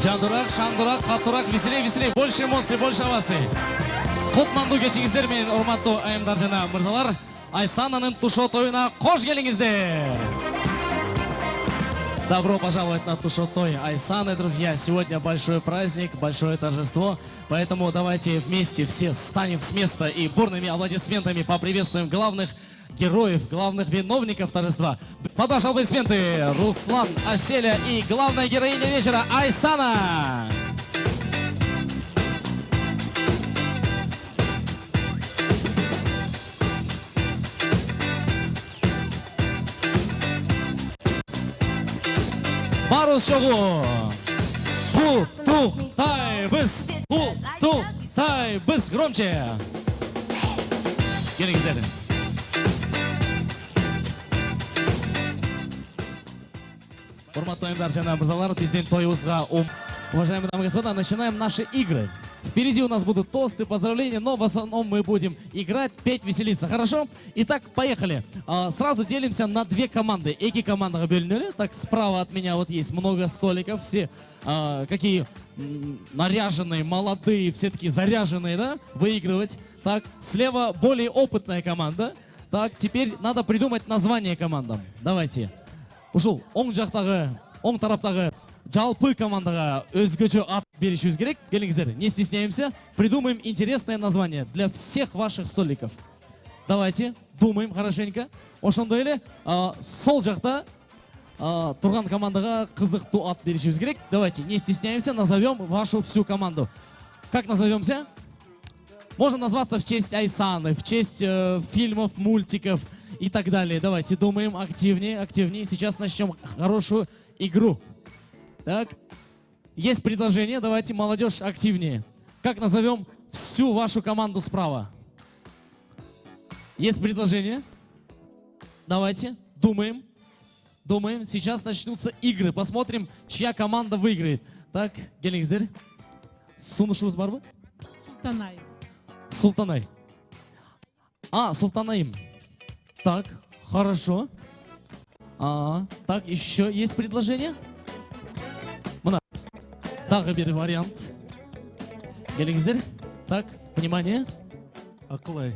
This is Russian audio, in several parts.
Жандурак, шандурак, катурак, веселей, веселей. Больше эмоций, больше оваций. Кутманду кечиңиздер менен урматтуу айымдар жана мырзалар. Айсананың Тушо тойуна кош келиңиздер. Добро пожаловать на Тушо той Айсаны, друзья. Сегодня большой праздник, большое торжество. Поэтому давайте вместе все встанем с места и бурными аплодисментами поприветствуем главных героев, главных виновников торжества. Под ваши аплодисменты Руслан, Аселя и главная героиня вечера Айсана. Барус шоу. Бу-ту-тай-быс. Бу-ту-тай-быс. Громче. Келиңиздер. Урматтуу айымдар жана мырзалар, биздин тоюбузга уважаемые дамы и господа, начинаем наши игры. Впереди у нас будут тосты, поздравления, но в основном мы будем играть, петь, веселиться. Хорошо? Итак, поехали. Сразу делимся на две команды. Эки команда бөлүнөлү. Так, справа от меня вот есть много столиков. Все какие наряженные, молодые, все такие заряженные, да? Выигрывать. Так, слева более опытная команда. Так, теперь надо придумать название командам. Давайте. Ушул, оң жақтағы, оң тараптағы жалпы командаға өзгөчө ат беришибиз керек. Келиңиздер, не стесняемся. Придумаем интересное название для всех ваших столиков. Давайте, думаем хорошенько. Ошондой эле, сол жакта турган командаға кызыктуу ат беришибиз керек. Давайте, не стесняемся, назовем вашу всю команду. Как назовемся? Можно назваться в честь Айсаны, в честь фильмов, мультиков и так далее. Давайте думаем активнее, активнее. Сейчас начнем хорошую игру. Так, есть предложение, давайте, молодежь, активнее. Как назовем всю вашу команду справа? Есть предложение? Давайте, думаем. Думаем, сейчас начнутся игры. Посмотрим, чья команда выиграет. Так, келиңиздер. Сунушубуз барбы? Султанай. Султанай. Султанаим. Так, хорошо. Так, еще есть предложение? Дагы бир вариант. Келиңиздер. Так, внимание. Акылай.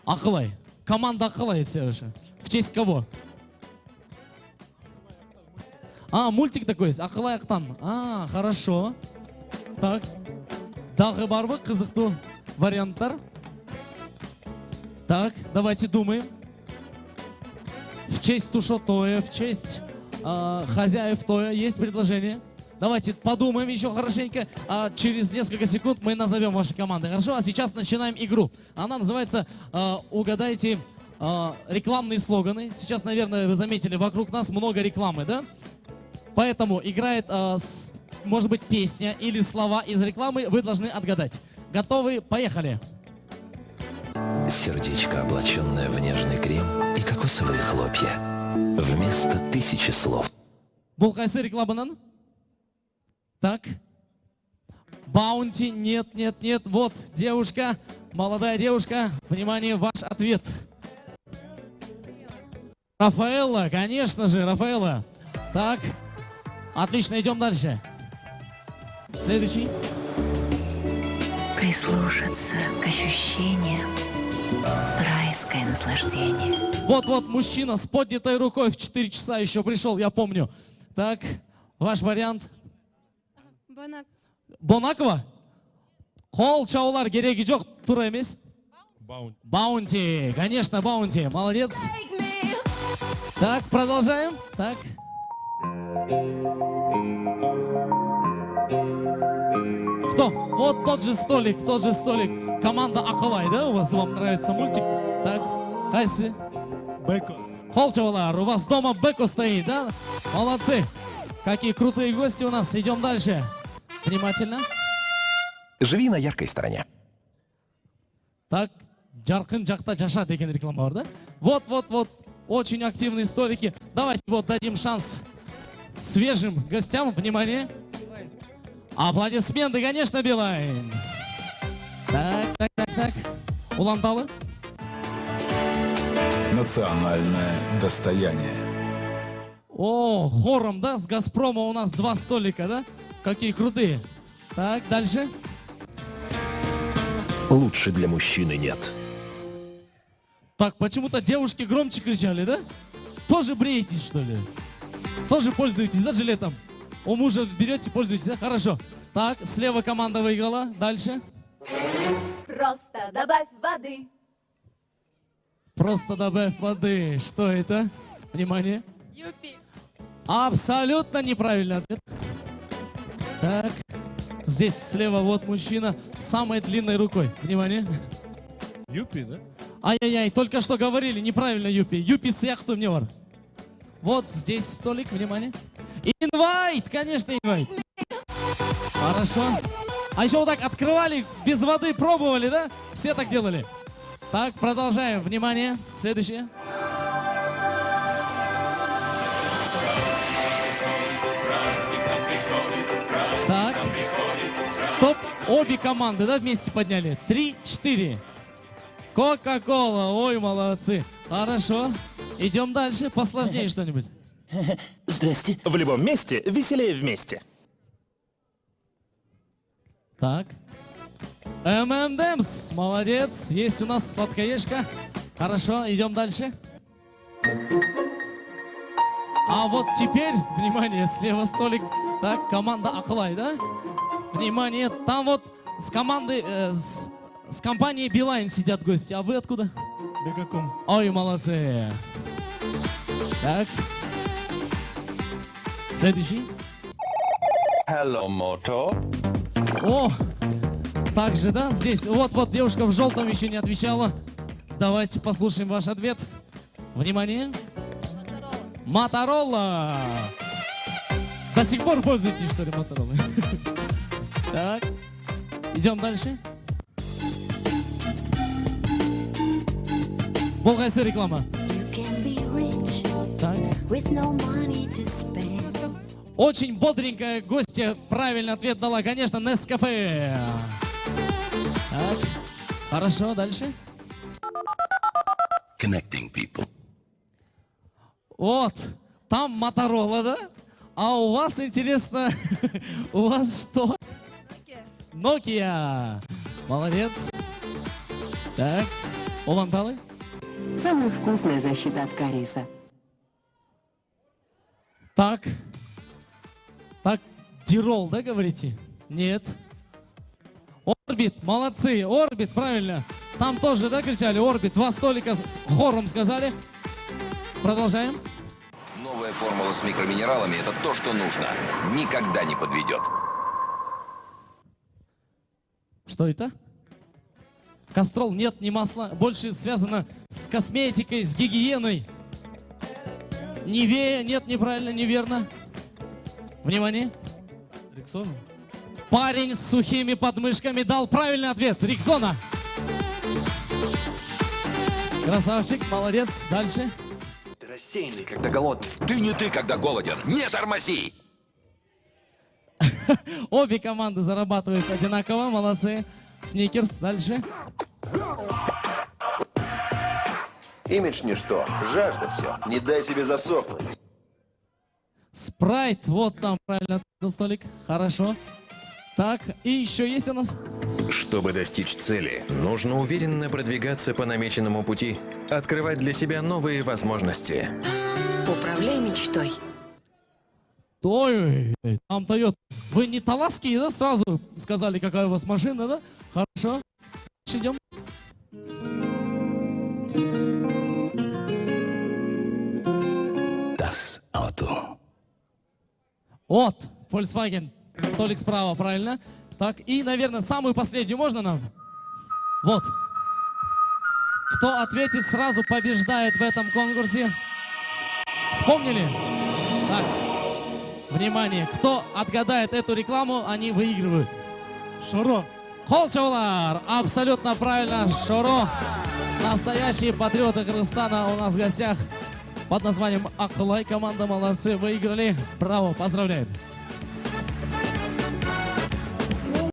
Акылай. Команда Акылай все уже. В честь кого? Мультик такой есть. Акылай Актан. Хорошо. Так. Дагы барбы кызыктуу варианттар? Так, давайте думаем. В честь Тушо тоя, в честь хозяев тоя есть предложение? Давайте подумаем еще хорошенько, через несколько секунд мы назовем ваши команды. Хорошо? А сейчас начинаем игру. Она называется «Угадайте рекламные слоганы». Сейчас, наверное, вы заметили, вокруг нас много рекламы, да? Поэтому играет, может быть, песня или слова из рекламы, вы должны отгадать. Готовы? Поехали! Сердечко, облаченное в нежный крем и кокосовые хлопья. Вместо 1000 слов. Бұл қайсы рекламынан? Так. Баунти, нет, нет, нет. Вот, девушка, молодая девушка. Внимание, ваш ответ. Рафаэлла, конечно же, Рафаэлла. Так, отлично, идем дальше. Следующий. Прислушаться к ощущениям. Райское наслаждение. Вот, мужчина с поднятой рукой в 4 часа еще пришел, я помню. Так, ваш вариант. Бонакова? Қол чаулар керегі жоқ, тура емес? Баунти, конечно, Баунти, молодец. Так, продолжаем. Так. Кто? Вот тот же столик, Команда Акылай, да? У вас, вам нравится мультик? Так, қайсы? Беко. Қол чаулар, у вас дома Беко стоит, да? Молодцы. Какие крутые гости у нас. Идем дальше. Внимательно. Живи на яркой стороне. Так, жаркын жақта жаша деген реклама бар, да? Вот. Очень активные столики. Давайте вот дадим шанс свежим гостям. Внимание. Аплодисменты, конечно, Билайн. Так. Уланталы. Национальное достояние. О, хором, да? С Газпрома у нас 2 столика, да? какие крутые. Так, дальше. Лучше для мужчины нет. Так, почему-то девушки громче кричали, да? Тоже бреетесь, что ли? Тоже пользуетесь, да, жилетом? У мужа берете, пользуетесь, да? Хорошо. Так, слева команда выиграла. Дальше. Просто добавь воды. Просто добавь воды. Что это? Внимание. Юпи. Абсолютно неправильный ответ. Так. Здесь слева вот мужчина с самой длинной рукой. Внимание. Юпи, да? Ай-яй-яй, только что говорили, неправильно Юпи. Юпи с яхту мне вор. Вот здесь столик, внимание. Инвайт, конечно, инвайт. Хорошо. А еще вот так открывали, без воды пробовали, да? Все так делали. Так, продолжаем. Внимание. Следующее. Так. Стоп. Обе команды, да, вместе подняли. 3-4. Кока-кола. Ой, молодцы. Хорошо. Идем дальше. Посложнее что-нибудь. Здрасте. В любом месте веселее вместе. Так. ММДМС. Молодец. Есть у нас сладкоежка. Хорошо. Идем дальше. А вот теперь, внимание, слева столик. Так, команда Аклай, да? Внимание, там вот с командой, с компанией Билайн сидят гости. А вы откуда? На каком? Ой, молодцы. Так. Следующий. Hello, Moto. О, также, да, здесь. Вот девушка в желтом еще не отвечала. Давайте послушаем ваш ответ. Внимание. Моторола. До сих пор пользуетесь, что ли, Моторолой? Так. Идем дальше. Болгайсы реклама. Так. Очень бодренькая гостья правильный ответ дала, конечно, Нескафе. Так. Хорошо, дальше. Connecting people. Вот, там Моторола, да? А у вас, интересно, у вас что? Nokia. Молодец. Так, Уланталы. Самая вкусная защита от кариеса. Так, Дирол, да, говорите? Нет. Орбит, молодцы, Орбит, правильно. Там тоже, да, кричали? Орбит, два столика с хором сказали. Продолжаем. Новая формула с микроминералами – это то, что нужно. Никогда не подведет. Что это? Кастрол, нет, не масло. Больше связано с косметикой, с гигиеной. Нивея, нет, неправильно, неверно. Внимание. Рексона? Парень с сухими подмышками дал правильный ответ. Рикзона. Красавчик, молодец. Дальше. Ты рассеянный, когда голодный. Ты не ты, когда голоден. Не тормози! Обе команды зарабатывают одинаково, молодцы. Сникерс, дальше. Имидж ничто, жажда все. Не дай себе засохнуть. Спрайт, вот там правильно ответил столик. Хорошо. Так, и еще есть у нас? Чтобы достичь цели, нужно уверенно продвигаться по намеченному пути, открывать для себя новые возможности. Управляй мечтой. Ой, там Тойота. Вы не таласские, да, сразу сказали, какая у вас машина, да? Хорошо. Дальше идем. Das Auto. Вот, Volkswagen. Столик справа, правильно. Так, и, наверное, самую последнюю можно нам? Вот. Кто ответит сразу, побеждает в этом конкурсе. Вспомнили? Так. Внимание, кто отгадает эту рекламу, они выигрывают. Шоро. Холчевлар, абсолютно правильно, Шоро. Настоящие патриоты Кыргызстана у нас в гостях под названием Акылай. Команда молодцы, выиграли. Браво, поздравляем.